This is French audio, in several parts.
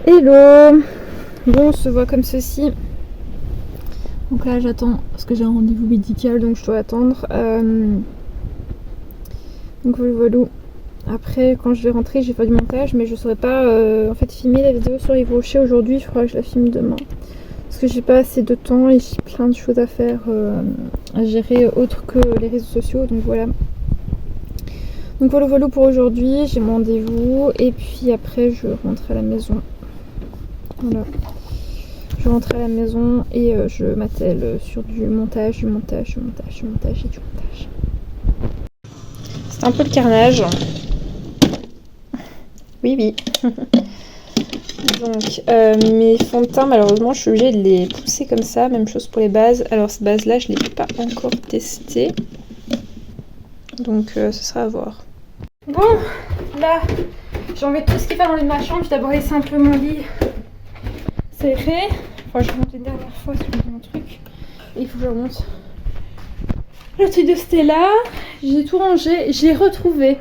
Hello. Bon, on se voit comme ceci. Donc là j'attends parce que j'ai un rendez-vous médical donc je dois attendre. Donc voilà. Après quand je vais rentrer j'ai fait du montage mais je saurais pas en fait filmer la vidéo sur Yves Rocher aujourd'hui, il faudra que je la filme demain. Parce que j'ai pas assez de temps et j'ai plein de choses à faire à gérer autre que les réseaux sociaux, donc voilà. Donc voilà pour aujourd'hui, j'ai mon rendez-vous et puis après je rentre à la maison. Voilà. Je rentre à la maison et je m'attelle sur du montage. C'est un peu le carnage. Oui. Donc mes fonds de teint, malheureusement, je suis obligée de les pousser comme ça. Même chose pour les bases. Alors cette base-là, je ne l'ai pas encore testée. Donc ce sera à voir. Bon, là, j'ai enlevé tout ce qu'il fallait dans ma chambre. J'ai d'abord laissé un peu mon lit serré. Enfin, je vais monter une dernière fois sur mon truc. Et il faut que je remonte le truc de Stella. J'ai tout rangé. J'ai retrouvé.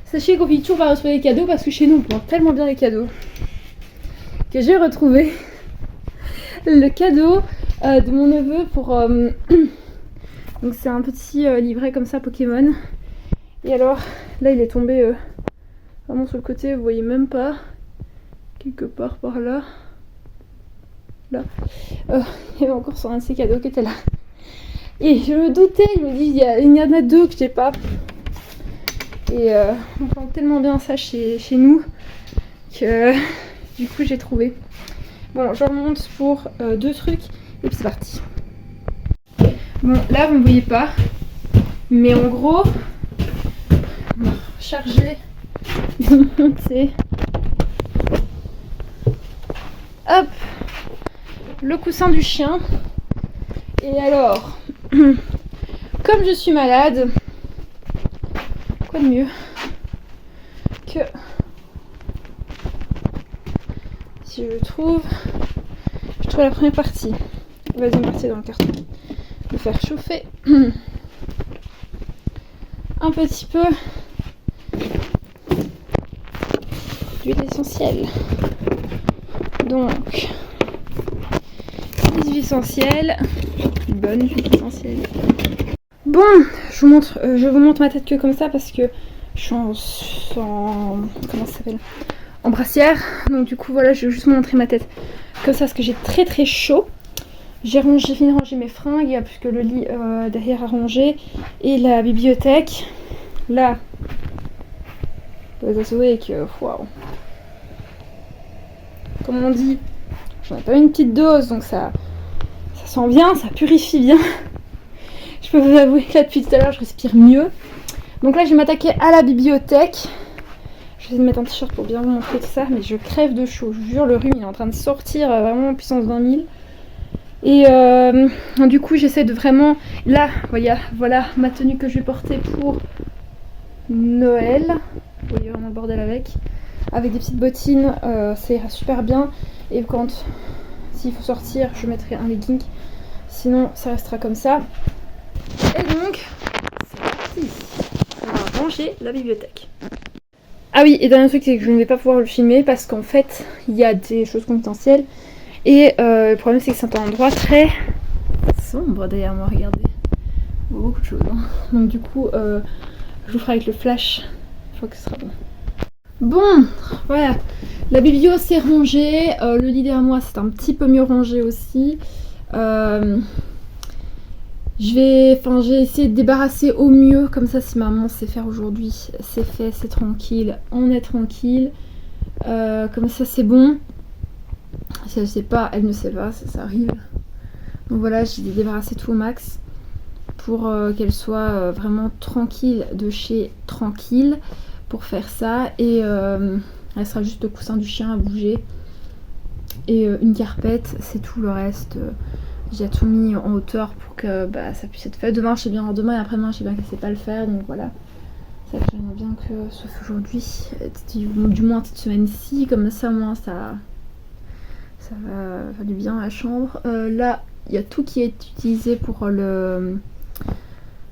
Sachez qu'on finit toujours par retrouver les cadeaux parce que chez nous on porte tellement bien les cadeaux que j'ai retrouvé le cadeau de mon neveu pour. Donc c'est un petit livret comme ça Pokémon. Et alors là il est tombé vraiment sur le côté, vous voyez même pas. Quelque part par là. Là. Il y avait encore sur un de ces cadeaux qui était là. Et je me doutais, je me dis il y en a deux que j'ai pas. Et on prend tellement bien ça chez nous que du coup j'ai trouvé. Bon, je remonte pour deux trucs et puis c'est parti. Bon, là vous ne voyez pas, mais en gros, on va charger, monter. Hop, le coussin du chien. Et alors, comme je suis malade, quoi de mieux que si je trouve la première partie, la deuxième partie dans le carton, le faire chauffer un petit peu d'huile essentielle. Donc, huile essentielle, une bonne huile essentielle. Bon, je vous montre ma tête que comme ça parce que je suis en comment ça s'appelle, en brassière. Donc du coup voilà, je vais juste vous montrer ma tête comme ça parce que j'ai très très chaud. J'ai fini de ranger mes fringues, il n'y a plus que le lit derrière à ranger et la bibliothèque. Là, je dois avouer que waouh, comme on dit, j'en ai pas une petite dose donc ça sent bien, ça purifie bien. Je peux vous avouer que là depuis tout à l'heure je respire mieux. Donc là je vais m'attaquer à la bibliothèque. Je vais essayer de mettre un t-shirt pour bien vous montrer tout ça, mais je crève de chaud, je vous jure, le rhume il est en train de sortir vraiment en puissance 20 000. Et du coup j'essaie de vraiment, là voilà ma tenue que je vais porter pour Noël. Vous voyez vraiment le bordel avec des petites bottines, ça ira super bien. Et quand, s'il faut sortir, je mettrai un legging, sinon ça restera comme ça. Et donc c'est parti, on va ranger la bibliothèque. Ah oui, et dernier truc, c'est que je ne vais pas pouvoir le filmer parce qu'en fait, il y a des choses confidentielles. Et le problème, c'est que c'est un endroit très sombre derrière moi, regardez. Il y a beaucoup de choses. Hein. Donc du coup, je vous ferai avec le flash. Je crois que ce sera bon. Bon, voilà. La biblio, c'est rangé. Le lit derrière moi, c'est un petit peu mieux rangé aussi. J'ai essayé de débarrasser au mieux, comme ça si maman sait faire aujourd'hui, c'est fait, c'est tranquille, on est tranquille, comme ça c'est bon. Si elle sait pas, elle ne sait pas, ça arrive. Donc voilà, j'ai débarrassé tout au max pour qu'elle soit vraiment tranquille de chez tranquille pour faire ça. Et elle sera juste le coussin du chien à bouger et une carpette, c'est tout. Le reste j'ai tout mis en hauteur pour que ça puisse être fait. Demain je sais bien, demain et après-demain je sais bien qu'elle sait pas le faire, donc voilà. Ça j'aimerais bien que sauf aujourd'hui, du moins cette semaine-ci, comme ça au moins ça va faire du bien à la chambre. Là il y a tout qui est utilisé pour le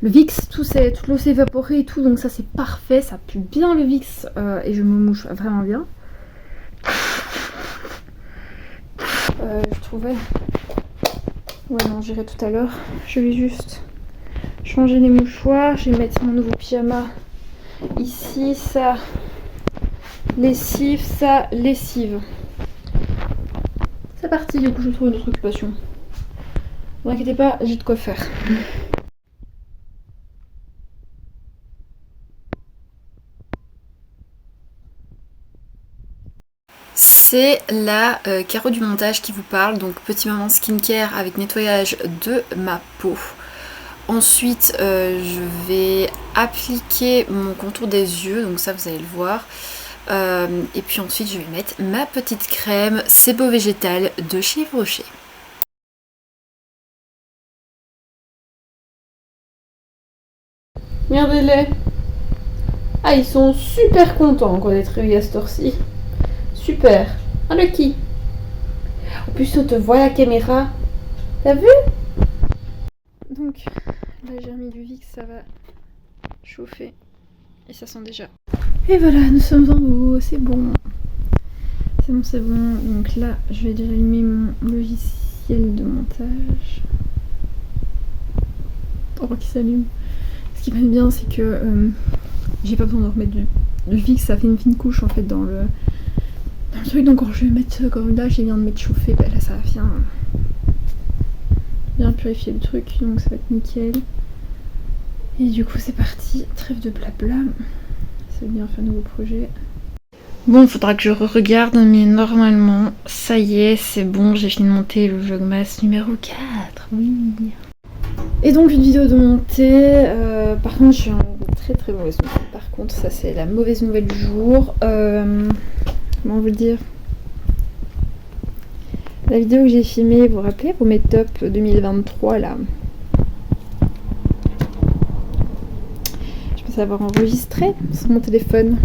Vicks, toute l'eau s'est évaporée et tout, donc ça c'est parfait, ça pue bien le Vicks et je me mouche vraiment bien. je trouvais... Ouais non, j'irai tout à l'heure. Je vais juste changer les mouchoirs. Je vais mettre mon nouveau pyjama ici. Ça, lessive, ça, lessive. C'est parti, du coup je trouve une autre occupation. Ne vous inquiétez pas, j'ai de quoi faire. C'est la Caro du montage qui vous parle, donc petit moment skincare avec nettoyage de ma peau. Ensuite je vais appliquer mon contour des yeux, donc ça vous allez le voir. Et puis ensuite je vais mettre ma petite crème Sebo végétal de chez Yves Rocher. Regardez-les. Ah, ils sont super contents quoi d'être réveillés à cette heure-ci. Super. Ah, le qui? En plus, on te voit la caméra. T'as vu? Donc, là j'ai remis du Vicks, ça va chauffer. Et ça sent déjà. Et voilà, nous sommes en haut, c'est bon. C'est bon, c'est bon. Donc là, je vais déjà allumer mon logiciel de montage. On voit qu'il s'allume. Ce qui m'aime bien, c'est que j'ai pas besoin de remettre du Vicks, ça fait une fine couche en fait dans le truc. Donc quand je vais mettre, comme là j'ai bien de mettre chauffer, bah là ça va bien purifier le truc, donc ça va être nickel. Et du coup c'est parti, trêve de blabla. Ça veut bien faire un nouveau projet. Bon, il faudra que je regarde, mais normalement, ça y est, c'est bon, j'ai fini de monter le Vlogmas numéro 4, oui. Et donc une vidéo de montée, par contre je suis en très mauvaise nouvelle. Par contre ça c'est la mauvaise nouvelle du jour. Comment vous le dire? La vidéo que j'ai filmée, vous vous rappelez, pour mes tops 2023 là. Je pensais avoir enregistré sur mon téléphone.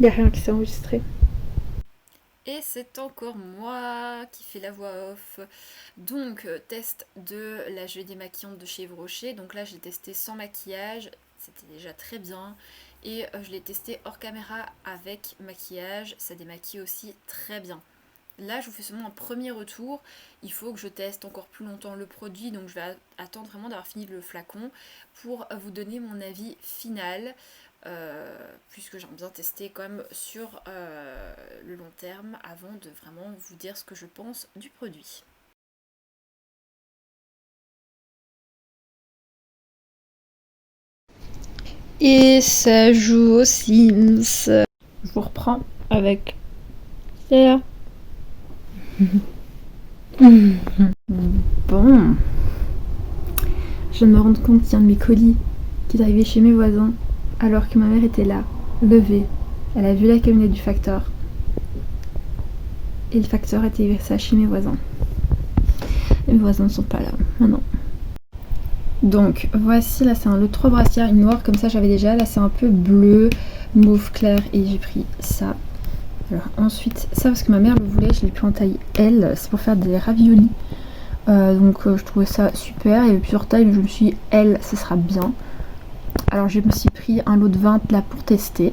Il n'y a rien qui s'est enregistré. Et c'est encore moi qui fais la voix off. Donc, test de la gelée démaquillante de chez Yves Rocher. Donc là, j'ai testé sans maquillage. C'était déjà très bien. Et je l'ai testé hors caméra avec maquillage. Ça démaquille aussi très bien. Là, je vous fais seulement un premier retour. Il faut que je teste encore plus longtemps le produit. Donc, je vais attendre vraiment d'avoir fini le flacon pour vous donner mon avis final. Puisque j'aime bien tester quand même sur le long terme avant de vraiment vous dire ce que je pense du produit. Et ça joue aux Sims. Je vous reprends avec ça. Bon. Je viens de me rendre compte qu'il y a un de mes colis qui est arrivé chez mes voisins alors que ma mère était là, levée. Elle a vu la camionnette du facteur. Et le facteur était versé chez mes voisins. Et mes voisins ne sont pas là maintenant. Donc voici, là c'est un lot 3 brassières, une noire comme ça j'avais déjà. Là c'est un peu bleu, mauve clair et j'ai pris ça. Alors ensuite, ça parce que ma mère le voulait, je l'ai pris en taille L. C'est pour faire des raviolis. Donc je trouvais ça super. Il y avait plusieurs tailles, mais je me suis dit L, ça sera bien. Alors je me suis pris un lot de 20 là pour tester.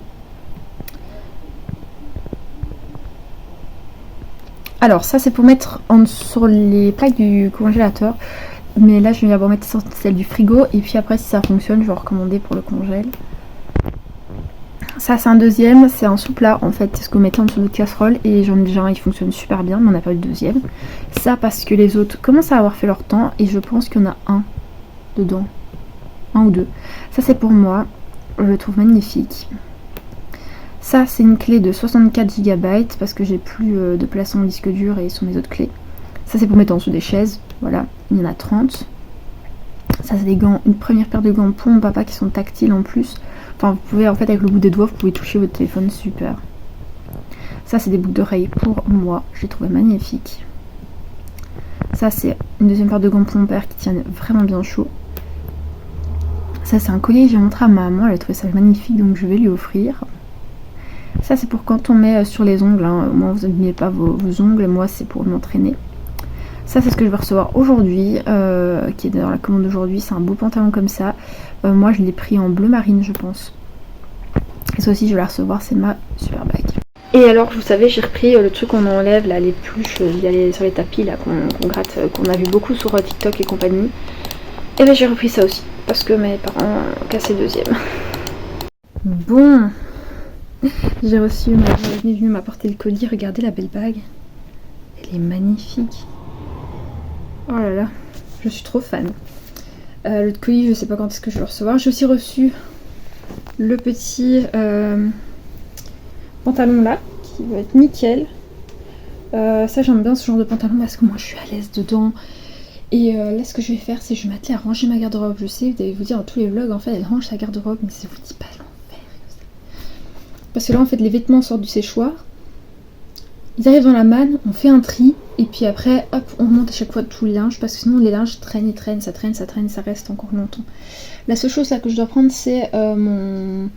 Alors ça c'est pour mettre sur les plaques du congélateur. Mais là je vais d'abord mettre sur celle du frigo. Et puis après si ça fonctionne je vais recommander pour le congèle. Ça c'est un deuxième, c'est un sous-plat en fait. C'est ce que vous mettez en dessous de casserole. Et j'en ai déjà un, il fonctionne super bien. Mais on n'a pas eu de deuxième. Ça parce que les autres commencent à avoir fait leur temps. Et je pense qu'il y en a un dedans. Un ou deux. Ça c'est pour moi. Je le trouve magnifique. Ça c'est une clé de 64 Go parce que j'ai plus de place sur mon disque dur et sur mes autres clés. Ça c'est pour mettre en dessous des chaises. Voilà, il y en a 30. Ça c'est des gants, une première paire de gants pour mon papa qui sont tactiles en plus. Enfin vous pouvez en fait avec le bout des doigts vous pouvez toucher votre téléphone, super. Ça c'est des boucles d'oreilles pour moi, je les trouvais magnifiques. Ça c'est une deuxième paire de gants pour mon père qui tiennent vraiment bien chaud. Ça c'est un collier que j'ai montré à ma maman, elle a trouvé ça magnifique donc je vais lui offrir. Ça c'est pour quand on met sur les ongles, hein. Au moins vous n'abîmez pas vos ongles, moi c'est pour m'entraîner. Ça c'est ce que je vais recevoir aujourd'hui, qui est dans la commande d'aujourd'hui, c'est un beau pantalon comme ça. Moi je l'ai pris en bleu marine je pense. Et ça aussi je vais la recevoir, c'est ma super bague. Et alors, vous savez, j'ai repris le truc qu'on enlève, là, les pluches, sur les tapis, là, qu'on gratte, qu'on a vu beaucoup sur TikTok et compagnie. Et ben j'ai repris ça aussi, parce que mes parents ont cassé le deuxième. Bon, j'ai reçu, ma mère est venue m'apporter le colis, regardez la belle bague. Elle est magnifique. Oh là là, je suis trop fan. Le colis, je sais pas quand est-ce que je vais le recevoir. J'ai aussi reçu le petit pantalon là, qui va être nickel. Ça j'aime bien ce genre de pantalon parce que moi je suis à l'aise dedans. Et là ce que je vais faire c'est que je vais m'atteler à ranger ma garde-robe. Je sais, vous allez vous dire dans tous les vlogs en fait elle range sa garde-robe, mais ça vous dit pas l'enfer. Parce que là en fait les vêtements sortent du séchoir. Ils arrivent dans la manne, on fait un tri, et puis après, hop, on remonte à chaque fois tout le linge, parce que sinon les linges traînent et traînent, ça reste encore longtemps. La seule chose là que je dois prendre, c'est mon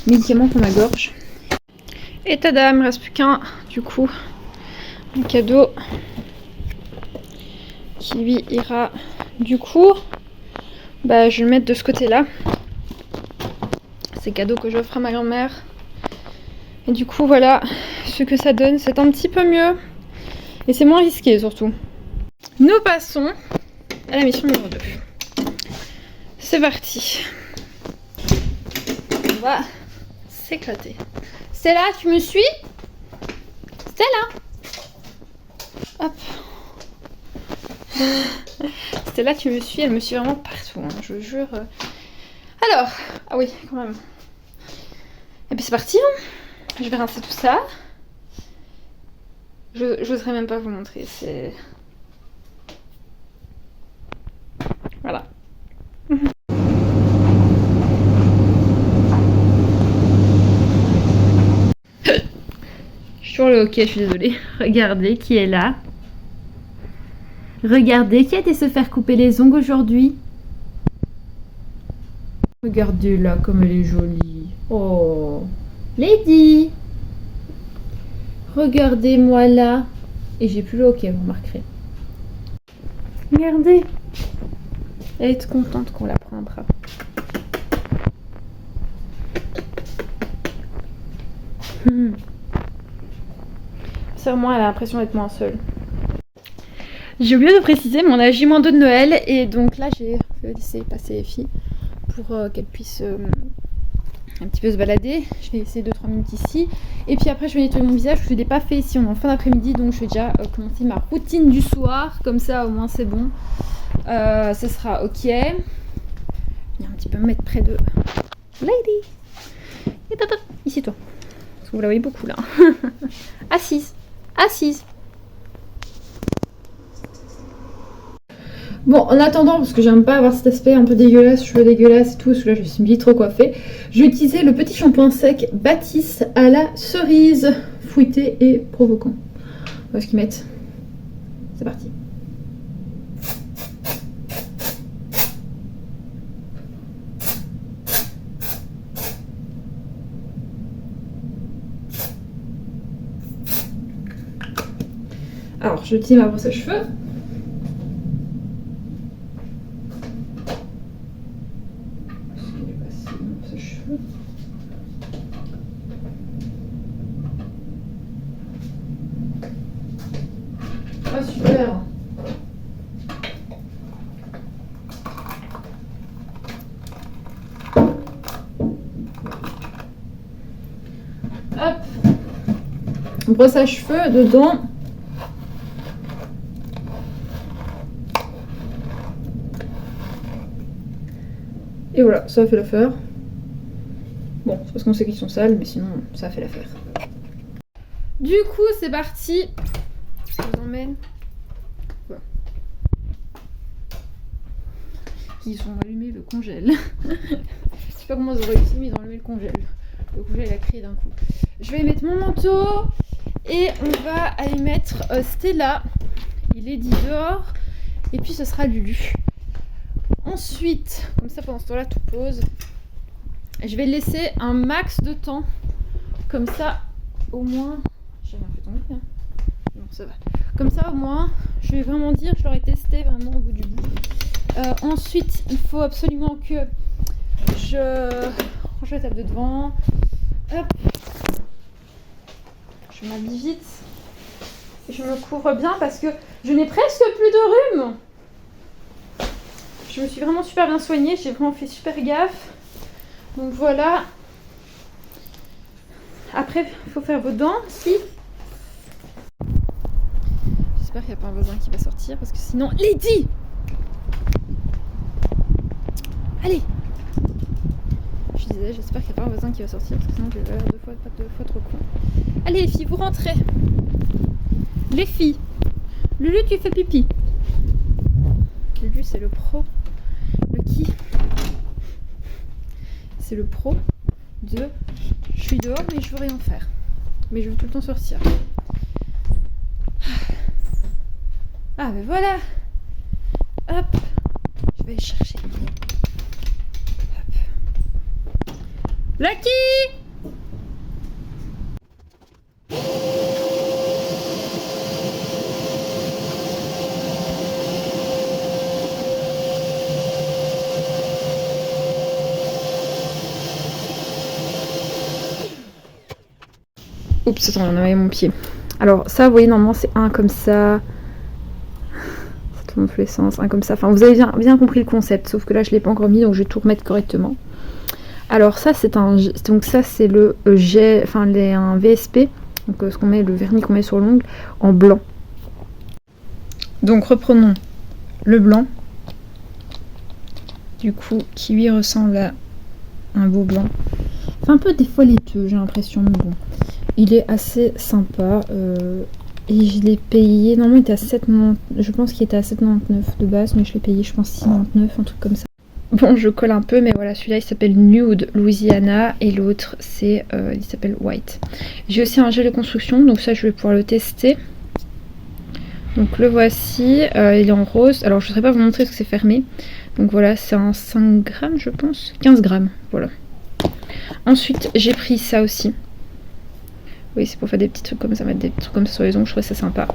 médicament pour ma gorge. Et tada, il me reste plus qu'un, du coup, un cadeau qui lui ira, du coup, bah je vais le mettre de ce côté-là. C'est cadeau que j'offre à ma grand-mère. Et du coup, voilà ce que ça donne. C'est un petit peu mieux. Et c'est moins risqué, surtout. Nous passons à la mission numéro 2. C'est parti. On va s'éclater. Stella, tu me suis? Stella? Hop. Stella, tu me suis? Elle me suit vraiment partout, hein, je vous jure. Alors, ah oui, quand même. Et puis c'est parti, hein. Je vais rincer tout ça. Je n'oserais même pas vous montrer, c'est... Voilà. Je suis sur le hockey, je suis désolée. Regardez qui est là. Regardez qui a été se faire couper les ongles aujourd'hui. Regardez-la comme elle est jolie. Oh, Lady. Regardez-moi là. Et j'ai plus le hockey, vous remarquerez. Regardez. Elle est contente qu'on la prenne un bras. C'est moi, elle a l'impression d'être moins seule. J'ai oublié de préciser, mais on a J-2 de Noël. Et donc là, j'ai laissé passer les filles pour qu'elles puissent un petit peu se balader. Je vais essayer 2-3 minutes ici. Et puis après, je vais nettoyer mon visage. Je ne l'ai pas fait ici, on est en fin d'après-midi. Donc je vais déjà commencer ma routine du soir. Comme ça, au moins, c'est bon. Ce sera ok. Je vais un petit peu me mettre près de Lady. Et tata, ici toi. Parce que vous la voyez beaucoup là. Assise. Assise. Bon, en attendant, parce que j'aime pas avoir cet aspect un peu dégueulasse, cheveux dégueulasses et tout, parce que là je suis trop coiffée, je vais utiliser le petit shampoing sec Baptiste à la cerise, fruité et provoquant. On va ce qu'ils mettent. C'est parti. Alors, je utilise ma brosse à cheveux. Ah super. Hop. Brosse à cheveux dedans. Et voilà, ça a fait l'affaire. Bon, c'est parce qu'on sait qu'ils sont sales, mais sinon ça a fait l'affaire. Du coup, c'est parti. Je vous emmène. Voilà. Ils ont allumé le congèle. Je sais pas comment ils ont réussi, mais ils ont allumé le congèle. Le congèle a crié d'un coup. Je vais mettre mon manteau et on va aller mettre Stella. Il est dit dehors. Et puis ce sera Lulu. Ensuite, comme ça pendant ce temps-là, tout pose. Je vais laisser un max de temps. Comme ça, au moins. J'ai rien fait tomber. Hein. Non, ça va. Comme ça, au moins, je vais vraiment dire, je l'aurais testé vraiment au bout du bout. Ensuite, il faut absolument que je range la table de devant. Hop. je m'habille vite. Et je me couvre bien parce que je n'ai presque plus de rhume. Je me suis vraiment super bien soignée, j'ai vraiment fait super gaffe. Donc voilà. Après, il faut faire vos dents aussi. J'espère qu'il n'y a pas un voisin qui va sortir parce que sinon... Lady! Allez! Je disais, j'espère qu'il n'y a pas un voisin qui va sortir parce que sinon je vais faire deux fois trop con. Allez les filles, vous rentrez! Les filles! Lulu, tu fais pipi! Lulu, c'est le pro. Le qui? C'est le pro de... Je suis dehors mais je veux rien faire. Mais je veux tout le temps sortir. Ah ben voilà! Hop! Je vais aller chercher. Hop. Lucky! Oups, attends, on a envoyé mon pied. Alors ça, vous voyez, normalement c'est un comme ça. Ça tourne dans tous les sens, un comme ça. Enfin, vous avez bien compris le concept, sauf que là je l'ai pas encore mis, donc je vais tout remettre correctement. Alors ça, c'est un, donc ça c'est le jet, enfin un VSP, donc ce qu'on met, le vernis qu'on met sur l'ongle en blanc. Donc reprenons le blanc. Du coup, qui lui ressemble à un beau blanc. Enfin un peu des fois laiteux, j'ai l'impression, mais bon. Il est assez sympa et je l'ai payé, normalement il était à 7,99, je pense qu'il était à 7,99 de base, mais je l'ai payé je pense 6,99, un truc comme ça. Bon, je colle un peu, mais voilà, celui-là il s'appelle Nude Louisiana et l'autre c'est il s'appelle White. J'ai aussi un gel de construction, donc ça je vais pouvoir le tester. Donc le voici, il est en rose, alors je ne saurais pas vous montrer parce que c'est fermé. Donc voilà, c'est un 5 grammes je pense, 15 grammes, voilà. Ensuite j'ai pris ça aussi. Oui, c'est pour faire des petits trucs comme ça, mettre des trucs comme ça sur les ongles, je trouve ça sympa.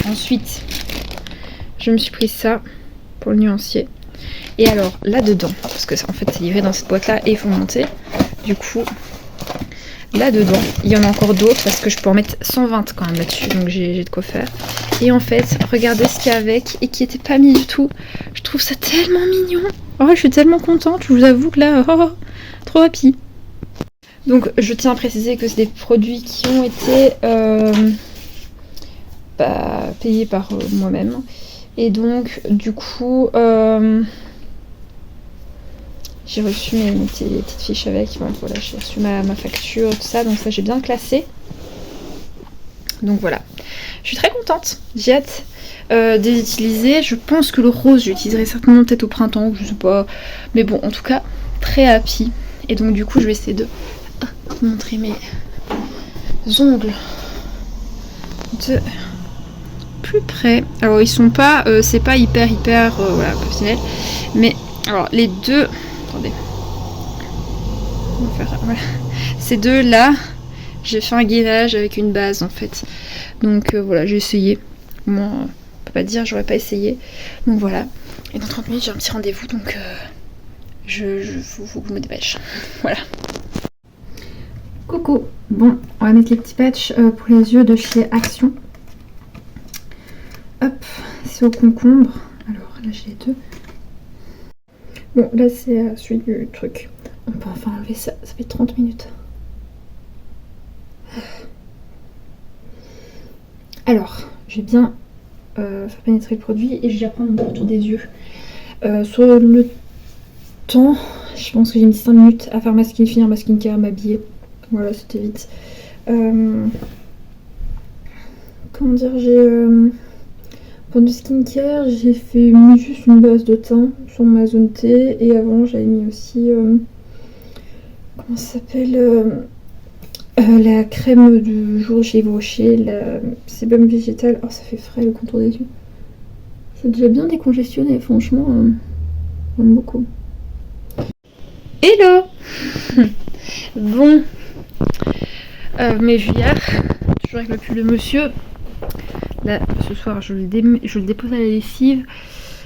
Ensuite, je me suis pris ça pour le nuancier. Et alors, là-dedans, parce que en fait c'est livré dans cette boîte-là et il faut monter. Du coup, là-dedans, il y en a encore d'autres parce que je peux en mettre 120 quand même là-dessus, donc j'ai de quoi faire. Et en fait, regardez ce qu'il y a avec et qui n'était pas mis du tout. Je trouve ça tellement mignon. Oh, je suis tellement contente, je vous avoue que là, oh, trop happy. Donc je tiens à préciser que c'est des produits qui ont été payés par moi-même. Et donc du coup j'ai reçu mes petites fiches avec. Bon, voilà, j'ai reçu ma facture, tout ça, donc ça j'ai bien classé. Donc voilà. Je suis très contente, j'ai hâte de les utiliser. Je pense que le rose j'utiliserai certainement peut-être au printemps, ou je sais pas. Mais bon, en tout cas, très happy. Et donc du coup je vais essayer de montrer mes ongles de plus près. Alors ils sont pas, c'est pas hyper voilà, professionnel, mais alors les deux, attendez, on va faire, voilà. Ces deux là, j'ai fait un gainage avec une base en fait, donc voilà, j'ai essayé. Moi, on peut pas dire j'aurais pas essayé, donc voilà. Et dans 30 minutes j'ai un petit rendez-vous, donc faut que je me dépêche. Voilà. Coucou. Bon, on va mettre les petits patchs pour les yeux de chez Action. Hop, c'est au concombre. Alors là j'ai les deux. Bon, là c'est celui du truc. On peut enfin enlever ça, ça fait 30 minutes. Alors, je vais bien faire pénétrer le produit et je vais apprendre mon retour des yeux. Sur le temps, je pense que j'ai mis 5 minutes à faire finir ma skincare, m'habiller. Voilà, c'était vite. Comment dire, pour du skincare, j'ai fait juste une base de teint sur ma zone T. Et avant, j'avais mis aussi... comment ça s'appelle la crème du jour chez Yves Rocher, la sébum végétal. Oh, ça fait frais le contour des yeux. C'est déjà bien décongestionné, franchement. J'aime beaucoup. Hello. Bon. Mais hier, toujours avec le pull de monsieur. Là, ce soir, je le dépose à la lessive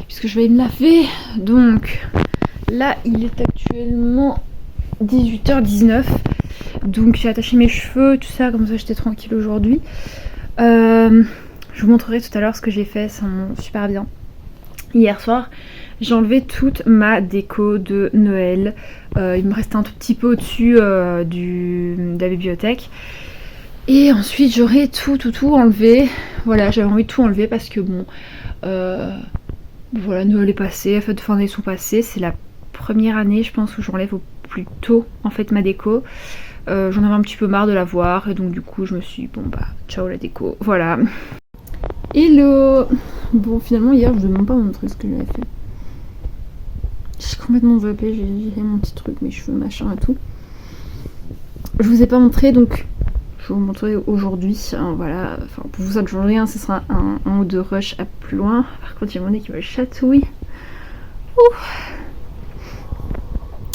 puisque je vais me laver. Donc, là, il est actuellement 18h19. Donc j'ai attaché mes cheveux, tout ça, comme ça j'étais tranquille aujourd'hui. Je vous montrerai tout à l'heure ce que j'ai fait, ça rend super bien. Hier soir, j'ai enlevé toute ma déco de Noël. Il me restait un tout petit peu au-dessus de la bibliothèque. Et ensuite j'aurais tout enlevé. Voilà, j'avais envie de tout enlever parce que bon, voilà, Noël est passé, les fêtes de fin d'année sont passées. C'est la première année, je pense, où j'enlève au plus tôt en fait ma déco. J'en avais un petit peu marre de la voir et donc du coup je me suis dit bon bah ciao la déco, voilà. Hello. Bon finalement hier je vous ai même pas montré ce que j'avais fait. J'ai complètement zappé, j'ai viré mon petit truc, mes cheveux, machin et tout. Je vous ai pas montré donc je vais vous montrer aujourd'hui, hein, voilà, enfin pour vous ça ne change rien, ce sera un ou deux rushs à plus loin. Par contre il y a mon nez qui me chatouille.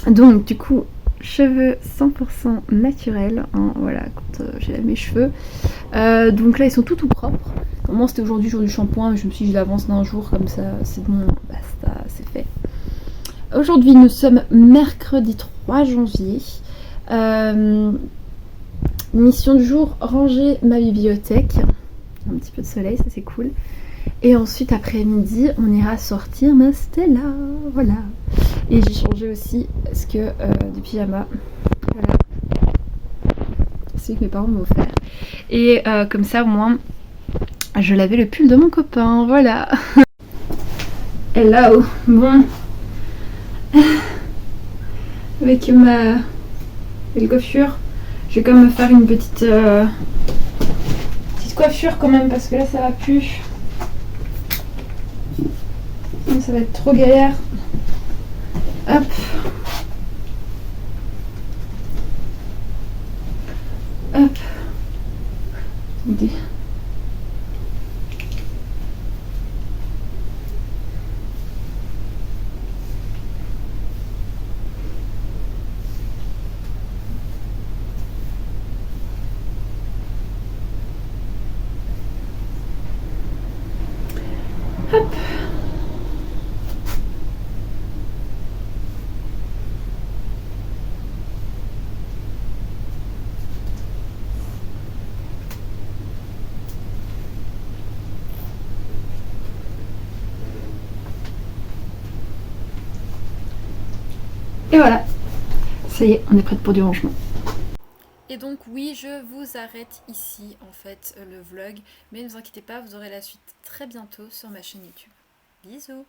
Donc du coup cheveux 100% naturels, hein, voilà, quand j'ai lavé mes cheveux. Donc là ils sont tout propres. Normalement c'était aujourd'hui jour du shampoing, mais je me suis dit je l'avance d'un jour comme ça, c'est bon, basta, c'est fait. Aujourd'hui nous sommes mercredi 3 janvier. Mission du jour, ranger ma bibliothèque. Un petit peu de soleil, ça c'est cool. Et ensuite après-midi on ira sortir ma Stella, voilà. Et j'ai changé aussi parce que des pyjamas, voilà, c'est que mes parents m'ont offert. Et comme ça au moins je lavais le pull de mon copain, voilà. Hello, bon. Avec ma belle coiffure, je vais quand même me faire une petite coiffure quand même parce que là ça va plus. Ça va être trop galère. Hop. Hop. Attendez. Hop. Et voilà, ça y est, on est prête pour du rangement. Et donc oui, je vous arrête ici en fait le vlog, mais ne vous inquiétez pas, vous aurez la suite très bientôt sur ma chaîne YouTube. Bisous.